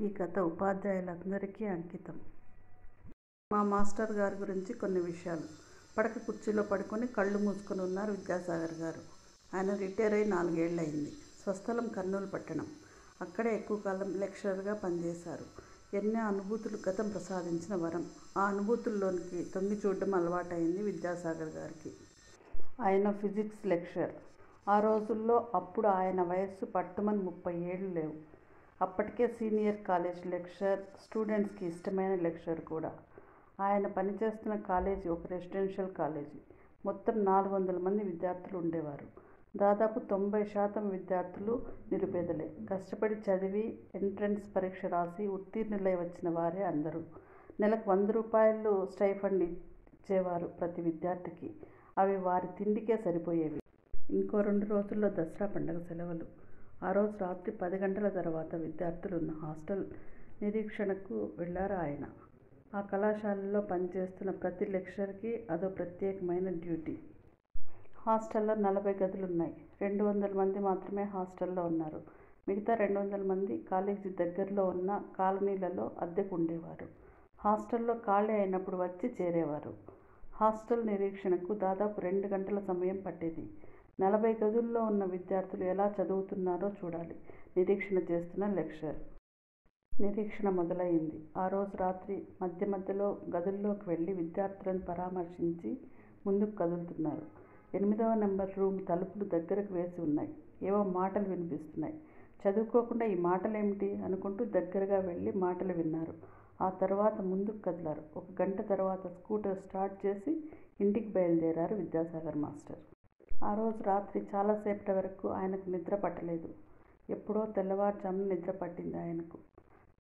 ఈ కథ ఉపాధ్యాయులందరికీ అంకితం. మా మాస్టర్ గారి గురించి కొన్ని విషయాలు. పడక కుర్చీలో పడుకొని కళ్ళు మూసుకొని ఉన్నారు విద్యాసాగర్ గారు. ఆయన రిటైర్ అయి 4 ఏళ్ళు అయింది. స్వస్థలం కర్నూలు పట్టణం. అక్కడే ఎక్కువ కాలం లెక్చరర్గా పనిచేశారు. ఎన్నో అనుభూతులు గతం ప్రసాదించిన వరం. ఆ అనుభూతుల్లోనికి తొంగి చూడడం అలవాటైంది విద్యాసాగర్ గారికి. ఆయన ఫిజిక్స్ లెక్చరర్. ఆ రోజుల్లో అప్పుడు ఆయన వయస్సు పట్టుమని 30 ఏళ్ళు లేవు. అప్పటికే సీనియర్ కాలేజ్ లెక్చరర్, స్టూడెంట్స్కి ఇష్టమైన లెక్చరర్ కూడా. ఆయన పనిచేస్తున్న కాలేజీ ఒక రెసిడెన్షియల్ కాలేజీ. మొత్తం 400 మంది విద్యార్థులు ఉండేవారు. దాదాపు 90% విద్యార్థులు నిరుపేదలే. కష్టపడి చదివి ఎంట్రన్స్ పరీక్ష రాసి ఉత్తీర్ణులై వచ్చిన వారే అందరూ. నెలకు 100 రూపాయలు స్టైఫండ్ ఇచ్చేవారు ప్రతి విద్యార్థికి. అవి వారి తిండికే సరిపోయేవి. ఇంకో 2 రోజుల్లో దసరా పండుగ సెలవులు. ఆ రోజు రాత్రి 10 గంటల తర్వాత విద్యార్థులున్న హాస్టల్ నిరీక్షణకు వెళ్లారు ఆయన. ఆ కళాశాలలో పనిచేస్తున్న ప్రతి లెక్చరర్కి అదో ప్రత్యేకమైన డ్యూటీ. హాస్టల్లో 40 గదులున్నాయి. 200 మంది మాత్రమే హాస్టల్లో ఉన్నారు. మిగతా 200 మంది కాలేజీ దగ్గరలో ఉన్న కాలనీలలో అద్దెకు ఉండేవారు. హాస్టల్లో ఖాళీ అయినప్పుడు వచ్చి చేరేవారు. హాస్టల్ నిరీక్షణకు దాదాపు 2 గంటల సమయం పట్టేది. 40 గదుల్లో ఉన్న విద్యార్థులు ఎలా చదువుతున్నారో చూడాలి నిరీక్షణ చేస్తున్న లెక్చరర్. నిరీక్షణ మొదలైంది. ఆ రోజు రాత్రి మధ్యలో గదుల్లోకి వెళ్ళి విద్యార్థులను పరామర్శించి ముందుకు కదులుతున్నారు. 8వ నెంబర్ రూమ్ తలుపులు దగ్గరకు వేసి ఉన్నాయి. ఏవో మాటలు వినిపిస్తున్నాయి. చదువుకోకుండా ఈ మాటలేమిటి అనుకుంటూ దగ్గరగా వెళ్ళి మాటలు విన్నారు. ఆ తర్వాత ముందుకు కదిలారు. 1 గంట తర్వాత స్కూటర్ స్టార్ట్ చేసి ఇంటికి బయలుదేరారు విద్యాసాగర్ మాస్టర్. ఆ రోజు రాత్రి చాలాసేపటి వరకు ఆయనకు నిద్ర పట్టలేదు. ఎప్పుడో తెల్లవారుజామున నిద్ర పట్టింది ఆయనకు.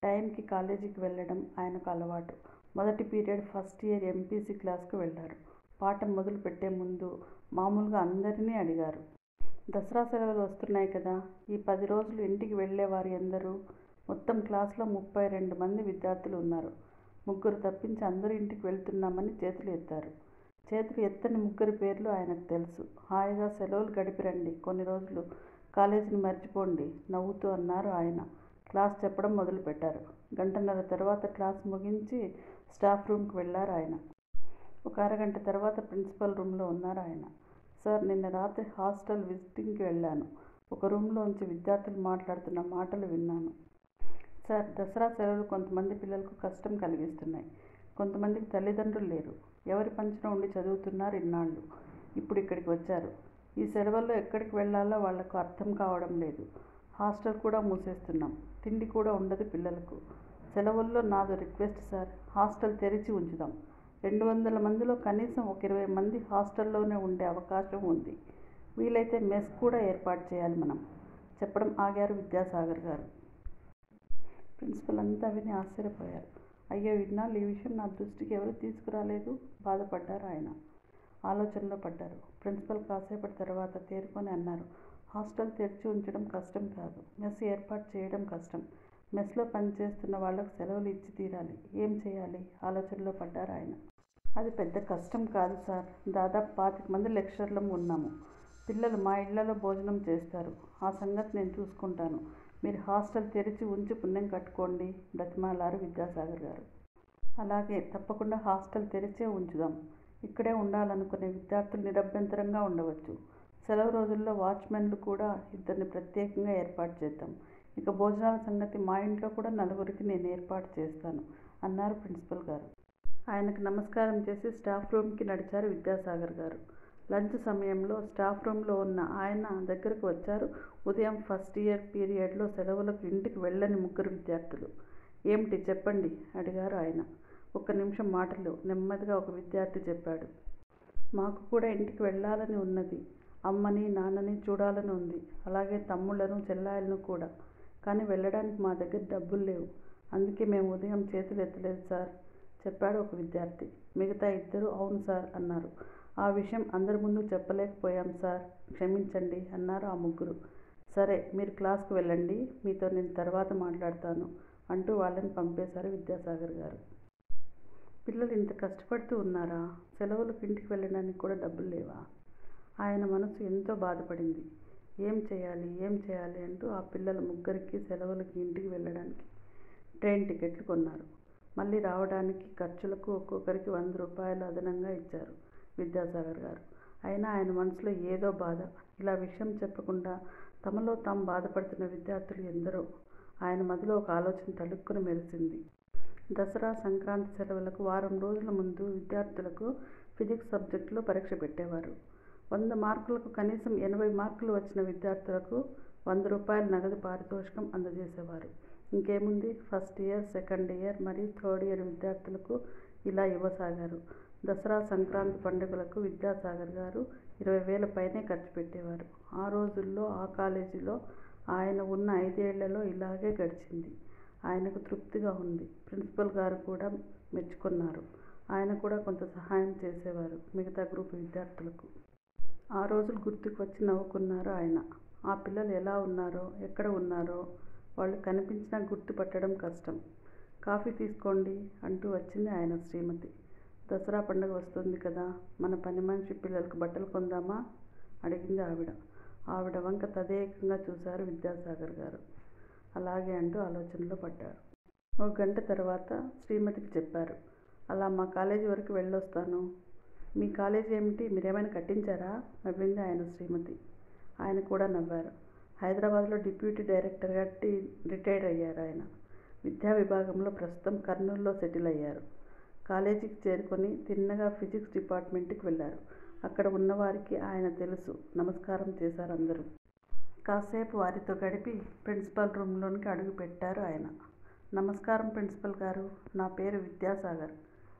టైంకి కాలేజీకి వెళ్ళడం ఆయనకు అలవాటు. మొదటి పీరియడ్ ఫస్ట్ ఇయర్ ఎంపీసీ క్లాస్కు వెళ్ళారు. పాఠం మొదలు పెట్టే ముందు మామూలుగా అందరినీ అడిగారు. దసరా సెలవులు వస్తున్నాయి కదా, ఈ 10 రోజులు ఇంటికి వెళ్ళేవారు ఎందరు? మొత్తం క్లాస్లో 32 మంది విద్యార్థులు ఉన్నారు. 3 తప్పించి అందరూ ఇంటికి వెళ్తున్నామని చేతులు ఎత్తారు. చేతులు ఎత్తని 3 పేర్లు ఆయనకు తెలుసు. హాయిగా సెలవులు గడిపిరండి, కొన్ని రోజులు కాలేజీని మర్చిపోండి నవ్వుతూ అన్నారు ఆయన. క్లాస్ చెప్పడం మొదలుపెట్టారు. 1 గంటన్నర తర్వాత క్లాస్ ముగించి స్టాఫ్ రూమ్కి వెళ్ళారు ఆయన. ఒక అరగంట తర్వాత ప్రిన్సిపల్ రూమ్లో ఉన్నారు ఆయన. సార్, నిన్న రాత్రి హాస్టల్ విజిటింగ్కి వెళ్ళాను. ఒక రూమ్లోంచి విద్యార్థులు మాట్లాడుతున్న మాటలు విన్నాను. సార్, దసరా సెలవులు కొంతమంది పిల్లలకు కష్టం కలిగిస్తున్నాయి. కొంతమందికి తల్లిదండ్రులు లేరు. ఎవరి పంచన ఉండి చదువుతున్నారు ఇన్నాళ్ళు. ఇప్పుడు ఇక్కడికి వచ్చారు. ఈ సెలవుల్లో ఎక్కడికి వెళ్ళాలో వాళ్లకు అర్థం కావడం లేదు. హాస్టల్ కూడా మూసేస్తున్నాం. తిండి కూడా ఉండదు పిల్లలకు. సెలవుల్లో నాదో రిక్వెస్ట్ సార్, హాస్టల్ తెరిచి ఉంచుదాం. 200 మందిలో కనీసం ఒక 20 మంది హాస్టల్లోనే ఉండే అవకాశం ఉంది. వీలైతే మెస్ కూడా ఏర్పాటు చేయాలి మనం చెప్పడం ఆగారు విద్యాసాగర్ గారు. ప్రిన్సిపల్ అంతా విని ఆశ్చర్యపోయారు. అయ్యో, ఇన్నాళ్ళు ఈ విషయం నా దృష్టికి ఎవరు తీసుకురాలేదు? బాధపడ్డారు ఆయన. ఆలోచనలో పడ్డారు. ప్రిన్సిపల్ కాసేపటి తర్వాత తేరుకొని అన్నారు, హాస్టల్ తెరిచి ఉంచడం కష్టం కాదు, మెస్ ఏర్పాటు చేయడం కష్టం. మెస్లో పనిచేస్తున్న వాళ్లకు సెలవులు ఇచ్చి తీరాలి. ఏం చేయాలి? ఆలోచనలో పడ్డారు ఆయన. అది పెద్ద కష్టం కాదు సార్. దాదాపు 25 మంది లెక్చరర్లం ఉన్నాము. పిల్లలు మా ఇళ్లలో భోజనం చేస్తారు. ఆ సంగతి నేను చూసుకుంటాను. మీరు హాస్టల్ తెరిచి ఉంచి పుణ్యం కట్టుకోండి బ్రతిమాలారు విద్యాసాగర్ గారు. అలాగే, తప్పకుండా హాస్టల్ తెరిచే ఉంచుదాం. ఇక్కడే ఉండాలనుకునే విద్యార్థులు నిరభ్యంతరంగా ఉండవచ్చు. సెలవు రోజుల్లో వాచ్మెన్లు కూడా 2 ప్రత్యేకంగా ఏర్పాటు చేద్దాం. ఇక భోజనాల సంగతి మా ఇంట్లో కూడా 4కి నేను ఏర్పాటు చేస్తాను అన్నారు ప్రిన్సిపల్ గారు. ఆయనకు నమస్కారం చేసి స్టాఫ్ రూమ్కి నడిచారు విద్యాసాగర్ గారు. లంచ్ సమయంలో స్టాఫ్ రూమ్లో ఉన్న ఆయన దగ్గరకు వచ్చారు ఉదయం ఫస్ట్ ఇయర్ పీరియడ్లో సెలవులకు ఇంటికి వెళ్ళని 3 విద్యార్థులు. ఏమిటి చెప్పండి అడిగారు ఆయన. 1 నిమిషం మాటలు నెమ్మదిగా ఒక విద్యార్థి చెప్పాడు. మాకు కూడా ఇంటికి వెళ్ళాలని ఉన్నది. అమ్మని నాన్నని చూడాలని ఉంది. అలాగే తమ్ముళ్లను చెల్లాయిలను కూడా. కానీ వెళ్ళడానికి మా దగ్గర డబ్బులు లేవు. అందుకే మేము ఉదయం చేతులు ఎత్తలేదు సార్ చెప్పాడు ఒక విద్యార్థి. మిగతా 2 అవును సార్ అన్నారు. ఆ విషయం అందరి ముందు చెప్పలేకపోయాం సార్, క్షమించండి అన్నారు ఆ 3. సరే, మీరు క్లాస్కు వెళ్ళండి, మీతో నేను తర్వాత మాట్లాడతాను అంటూ వాళ్ళని పంపేశారు విద్యాసాగర్ గారు. పిల్లలు ఇంత కష్టపడుతూ ఉన్నారా? సెలవులకు ఇంటికి వెళ్ళడానికి కూడా డబ్బులు లేవా? ఆయన మనసు ఎంతో బాధపడింది. ఏం చేయాలి అంటూ ఆ పిల్లల 3కి సెలవులకి ఇంటికి వెళ్ళడానికి ట్రైన్ టికెట్లు కొన్నారు. మళ్ళీ రావడానికి ఖర్చులకు ఒక్కొక్కరికి 100 రూపాయలు అదనంగా ఇచ్చారు విద్యాసాగర్ గారు. అయినా ఆయన మనసులో ఏదో బాధ. ఇలా విషయం చెప్పకుండా తమలో తాము బాధపడుతున్న విద్యార్థులు ఎందరో. ఆయన మదిలో ఒక ఆలోచన తళుక్కున మెరిసింది. దసరా, సంక్రాంతి సెలవులకు వారం రోజుల ముందు విద్యార్థులకు ఫిజిక్స్ సబ్జెక్టులో పరీక్ష పెట్టేవారు. 100 మార్కులకు కనీసం 80 మార్కులు వచ్చిన విద్యార్థులకు 100 రూపాయల నగదు పారితోషికం అందజేసేవారు. ఇంకేముంది, ఫస్ట్ ఇయర్, సెకండ్ ఇయర్ మరియు థర్డ్ ఇయర్ విద్యార్థులకు ఇలా ఇవ్వసాగారు. దసరా, సంక్రాంతి పండుగలకు విద్యాసాగర్ గారు 20,000 పైనే ఖర్చు పెట్టేవారు. ఆ రోజుల్లో ఆ కాలేజీలో ఆయన ఉన్న 5 ఏళ్లలో ఇలాగే గడిచింది. ఆయనకు తృప్తిగా ఉంది. ప్రిన్సిపల్ గారు కూడా మెచ్చుకున్నారు. ఆయన కూడా కొంత సహాయం చేసేవారు మిగతా గ్రూపు విద్యార్థులకు. ఆ రోజులు గుర్తుకు వచ్చి నవ్వుకున్నారు ఆయన. ఆ పిల్లలు ఎలా ఉన్నారో, ఎక్కడ ఉన్నారో వాళ్ళు కనిపించినా గుర్తుపట్టడం కష్టం. కాఫీ తీసుకోండి అంటూ వచ్చింది ఆయన శ్రీమతి. దసరా పండుగ వస్తుంది కదా, మన పని మనిషి పిల్లలకు బట్టలు కొందామా అడిగింది ఆవిడ. ఆవిడ వంక తదేకంగా చూశారు విద్యాసాగర్ గారు. అలాగే అంటూ ఆలోచనలో పడ్డారు. ఓ గంట తర్వాత శ్రీమతికి చెప్పారు. అలా మా కాలేజీ వరకు వెళ్ళొస్తాను. మీ కాలేజీ ఏమిటి, మీరేమైనా కట్టించారా నవ్వింది ఆయన శ్రీమతి. ఆయన కూడా నవ్వారు. హైదరాబాద్లో డిప్యూటీ డైరెక్టర్గా రిటైర్ అయ్యారు ఆయన. విద్యా విభాగంలో ప్రస్తుతం కర్నూలులో సెటిల్ అయ్యారు. కాలేజీకి చేరుకొని తిన్నగా ఫిజిక్స్ డిపార్ట్మెంట్కి వెళ్ళారు. అక్కడ ఉన్నవారికి ఆయన తెలుసు. నమస్కారం చేశారు అందరూ. కాసేపు వారితో గడిపి ప్రిన్సిపల్ రూమ్లోనికి అడుగు పెట్టారు ఆయన. నమస్కారం ప్రిన్సిపల్ గారు, నా పేరు విద్యాసాగర్.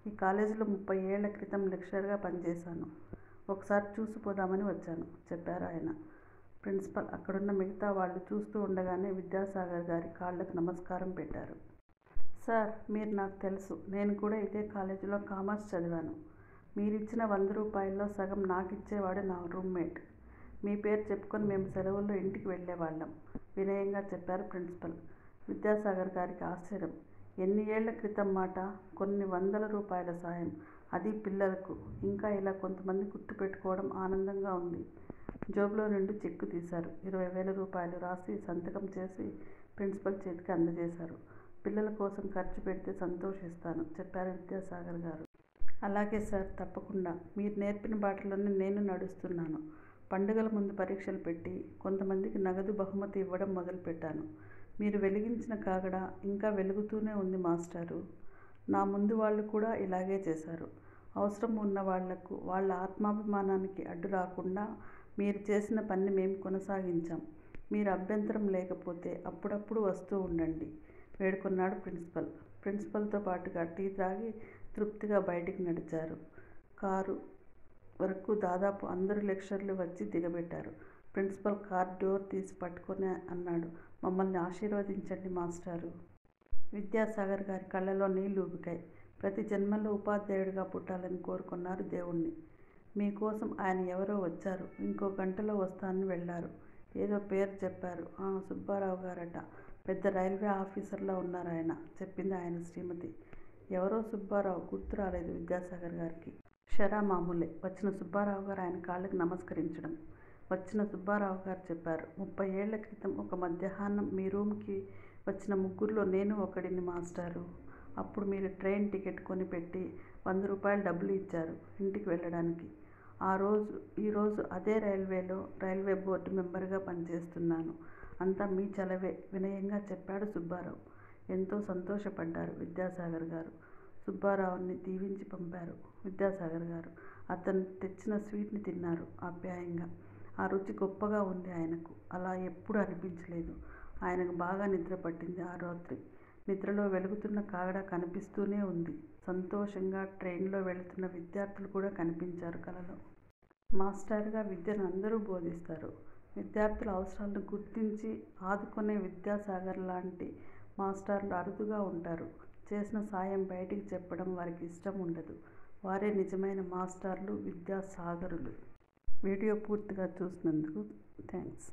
ఈ కాలేజీలో 30 ఏళ్ల క్రితం లెక్చరర్గా పనిచేశాను. ఒకసారి చూసిపోదామని వచ్చాను చెప్పారు ఆయన. ప్రిన్సిపల్ అక్కడున్న మిగతా వాళ్ళు చూస్తూ ఉండగానే విద్యాసాగర్ గారి కాళ్ళకు నమస్కారం పెట్టారు. సార్, మీరు నాకు తెలుసు. నేను కూడా ఇదే కాలేజీలో కామర్స్ చదివాను. మీరిచ్చిన 100 రూపాయల్లో సగం నాకిచ్చేవాడు నా రూమ్మేట్. మీ పేరు చెప్పుకొని మేము సెలవుల్లో ఇంటికి వెళ్ళేవాళ్ళం వినయంగా చెప్పారు ప్రిన్సిపల్. విద్యాసాగర్ గారికి ఆశ్చర్యం. ఎన్ని ఏళ్ల క్రితం మాట, కొన్ని 100ల రూపాయల సాయం, అది పిల్లలకు. ఇంకా ఇలా కొంతమంది గుర్తుపెట్టుకోవడం ఆనందంగా ఉంది. జోబులో నుండి చెక్కు తీశారు. 20,000 రూపాయలు రాసి సంతకం చేసి ప్రిన్సిపల్ చేతికి అందజేశారు. పిల్లల కోసం ఖర్చు పెడితే సంతోషిస్తాను చెప్పారు విద్యాసాగర్ గారు. అలాగే సార్, తప్పకుండా. మీరు నేర్పిన బాటలోనే నేను నడుస్తున్నాను. పండుగల ముందు పరీక్షలు పెట్టి కొంతమందికి నగదు బహుమతి ఇవ్వడం మొదలుపెట్టాను. మీరు వెలిగించిన కాగడ ఇంకా వెలుగుతూనే ఉంది మాస్టారు. నా ముందు వాళ్ళు కూడా ఇలాగే చేశారు. అవసరం ఉన్న వాళ్లకు వాళ్ళ ఆత్మాభిమానానికి అడ్డు రాకుండా మీరు చేసిన పని మేము కొనసాగించాం. మీరు అభ్యంతరం లేకపోతే అప్పుడప్పుడు వస్తూ ఉండండి వేడుకున్నాడు ప్రిన్సిపల్. ప్రిన్సిపల్తో పాటుగా టీ త్రాగి తృప్తిగా బయటికి నడిచారు. కారు వరకు దాదాపు అందరు లెక్చరర్లు వచ్చి దిగబెట్టారు. ప్రిన్సిపల్ కార్ డోర్ తీసి పట్టుకొని అన్నాడు, మమ్మల్ని ఆశీర్వదించండి మాస్టారు. విద్యాసాగర్ గారి కళ్ళలో నీళ్లు ఊబికాయి. ప్రతి జన్మలో ఉపాధ్యాయుడిగా పుట్టాలని కోరుకున్నారు దేవుణ్ణి. మీకోసం ఆయన ఎవరో వచ్చారు, ఇంకో గంటలో వస్తానని వెళ్ళారు. ఏదో పేరు చెప్పారు. సుబ్బారావు గారట. పెద్ద రైల్వే ఆఫీసర్లా ఉన్నారు ఆయన చెప్పింది ఆయన శ్రీమతి. ఎవరో సుబ్బారావు గుర్తు రాలేదు విద్యాసాగర్ గారికి. షరా మామూలే. వచ్చిన సుబ్బారావు గారు ఆయన కాళ్ళకి నమస్కరించడం. వచ్చిన సుబ్బారావు గారు చెప్పారు, 30 ఏళ్ల క్రితం ఒక మధ్యాహ్నం మీ రూమ్కి వచ్చిన ముగ్గురులో నేను ఒకడిని మాస్టారు. అప్పుడు మీరు ట్రైన్ టికెట్ కొని పెట్టి 100 రూపాయలు డబ్బులు ఇచ్చారు ఇంటికి వెళ్ళడానికి. ఈరోజు అదే రైల్వే బోర్డు మెంబర్గా పనిచేస్తున్నాను. అంతా మీ చలవే వినయంగా చెప్పాడు సుబ్బారావు. ఎంతో సంతోషపడ్డారు విద్యాసాగర్ గారు. సుబ్బారావుని దీవించి పంపారు విద్యాసాగర్ గారు. అతను తెచ్చిన స్వీట్ని తిన్నారు ఆప్యాయంగా. ఆ రుచి గొప్పగా ఉంది ఆయనకు. అలా ఎప్పుడూ అనిపించలేదు. ఆయనకు బాగా నిద్ర పట్టింది ఆ రాత్రి. నిద్రలో వెలుగుతున్న కాగడ కనిపిస్తూనే ఉంది. సంతోషంగా ట్రైన్లో వెళుతున్న విద్యార్థులు కూడా కనిపించారు కలలో. మాస్టర్గా విద్యను అందరూ బోధిస్తారు. విద్యార్థుల అవసరాలను గుర్తించి ఆదుకునే విద్యాసాగర్ లాంటి మాస్టర్లు అరుదుగా ఉంటారు. చేసిన సాయం బయటికి చెప్పడం వారికి ఇష్టం ఉండదు. వారే నిజమైన మాస్టర్లు, విద్యాసాగరులు. వీడియో పూర్తిగా చూసినందుకు థ్యాంక్స్.